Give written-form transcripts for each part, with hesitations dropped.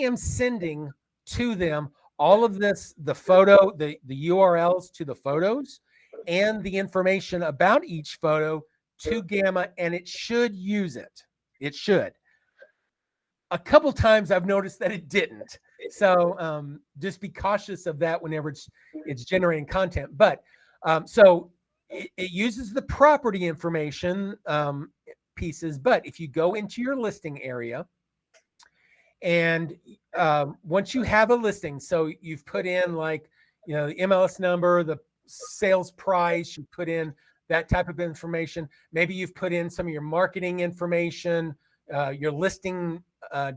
am sending to them all of this, the photo, the URLs to the photos and the information about each photo to Gamma, and it should use it. It should. A couple times I've noticed that it didn't. So just be cautious of that whenever it's generating content. But so it uses the property information pieces. But if you go into your listing area, and once you have a listing, so you've put in like, you know, the MLS number, the sales price, you put in that type of information. Maybe you've put in some of your marketing information, your listing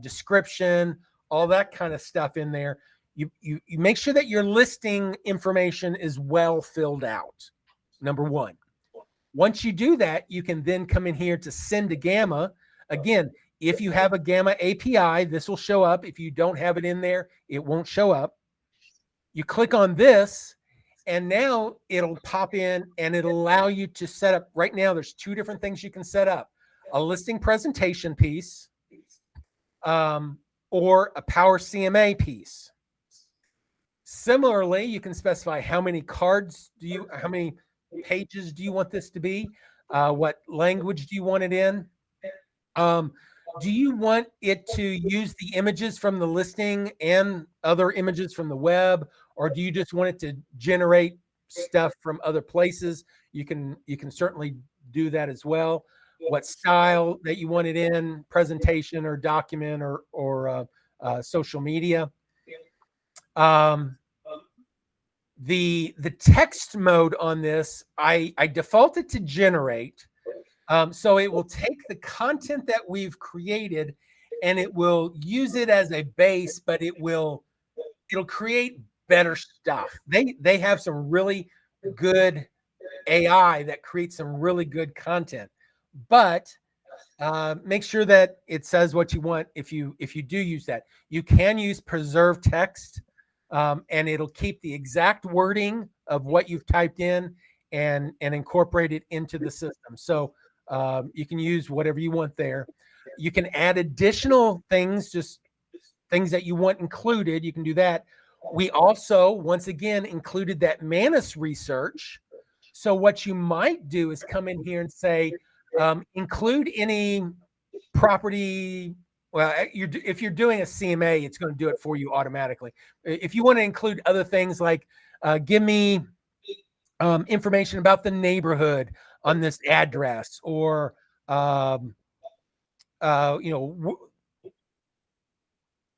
description, all that kind of stuff in there. You make sure that your listing information is well filled out. Number one. Once you do that, you can then come in here to send to Gamma. Again, if you have a Gamma API, this will show up. If you don't have it in there, it won't show up. You click on this, and now it'll pop in and it'll allow you to set up. Right now, there's two different things you can set up: a listing presentation piece or a Power CMA piece. Similarly, you can specify how many cards how many pages do you want this to be? What language do you want it in? Do you want it to use the images from the listing and other images from the web, or do you just want it to generate stuff from other places? You can certainly do that as well. What style that you want it in, presentation or document or social media. The text mode on this, I defaulted to generate. So it will take the content that we've created and it will use it as a base, but it'll create better stuff. They have some really good AI that creates some really good content, but make sure that it says what you want. If you do use that, you can use preserve text, and it'll keep the exact wording of what you've typed in and incorporate it into the system. So you can use whatever you want there. You can add additional things, just things that you want included. You can do that. We also, once again, included that Manus research. So what you might do is come in here and say, include any property. Well, if you're doing a CMA, it's going to do it for you automatically. If you want to include other things like give me information about the neighborhood on this address, or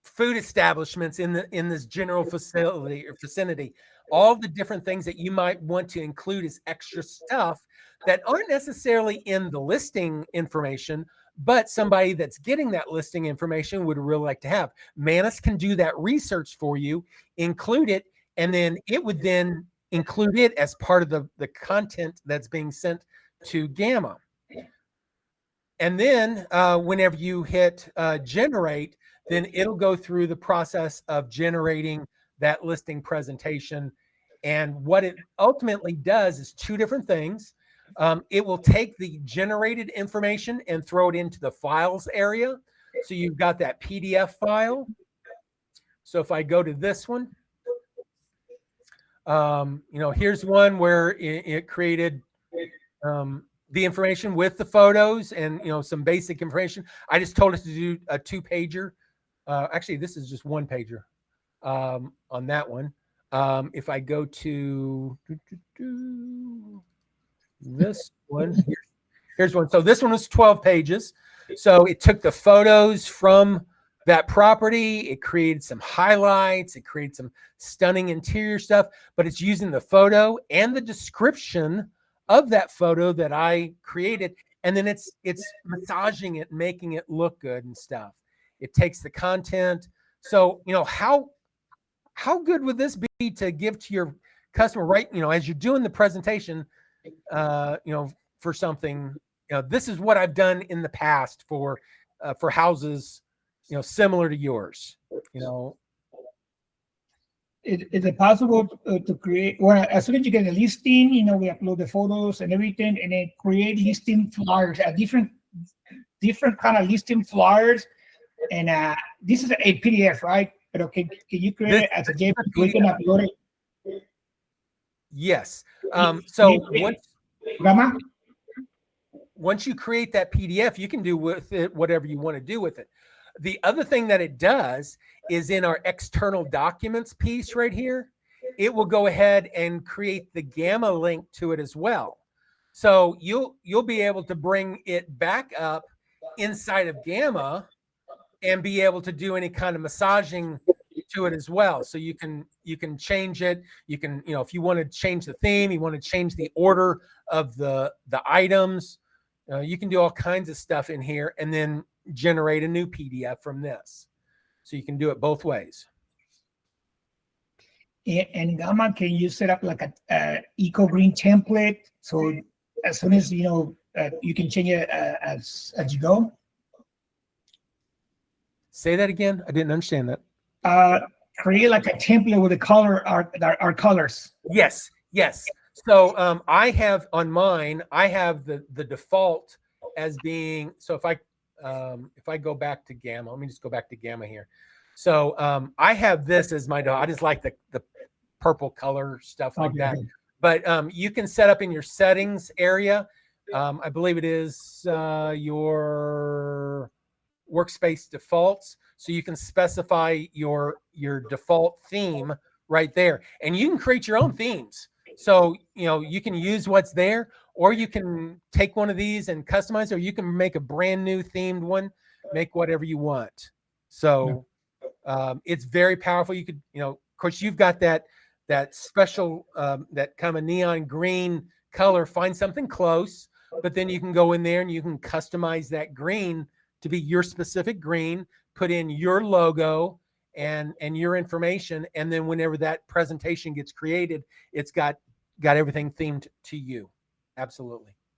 food establishments in this general facility or vicinity, all the different things that you might want to include as extra stuff that aren't necessarily in the listing information, but somebody that's getting that listing information would really like to have. Manus can do that research for you, include it, and then it would then include it as part of the content that's being sent to Gamma. And then whenever you hit generate, then it'll go through the process of generating that listing presentation. And what it ultimately does is two different things. It will take the generated information and throw it into the files area. So you've got that PDF file. So if I go to this one, here's one where it created the information with the photos and, some basic information. I just told it to do a 2-pager. Actually, this is just 1-pager on that one. If I go to this one, here's one. So this one was 12 pages. So it took the photos from that property. It created some highlights. It created some stunning interior stuff, but it's using the photo and the description of that photo that I created. And then it's massaging it, making it look good and stuff. It takes the content. So, how good would this be to give to your customer, right? As you're doing the presentation, for something, this is what I've done in the past for houses, similar to yours, Is it possible to create, well, as soon as you get a listing, we upload the photos and everything, and then create listing flyers, different kind of listing flyers And this is a PDF, right? But okay, can you create it as a JPEG? We can upload it. Yes. So Gamma? once you create that PDF, you can do with it whatever you want to do with it. The other thing that it does is in our external documents piece right here, it will go ahead and create the Gamma link to it as well. So you'll be able to bring it back up inside of Gamma and be able to do any kind of massaging to it as well. So you can change it. You can, if you want to change the theme, you want to change the order of the items, you can do all kinds of stuff in here and then generate a new PDF from this. So you can do it both ways. And Gamma, can you set up like a eco green template? So as soon as you can change it as you go. Say that again. I didn't understand that. Create like a template with the color, our colors. Yes. So I have on mine, I have the default as being, so if I go back to Gamma, let me just go back to Gamma here. So I have this as my, I just like the purple color stuff like that. But you can set up in your settings area. I believe it is your workspace defaults. So you can specify your default theme right there, and you can create your own themes. So you can use what's there, or you can take one of these and customize, or you can make a brand new themed one, make whatever you want. So it's very powerful. You could, of course, you've got that special that kind of neon green color. Find something close, but then you can go in there and you can customize that green to be your specific green, put in your logo and your information, and then whenever that presentation gets created, it's got everything themed to you. Absolutely.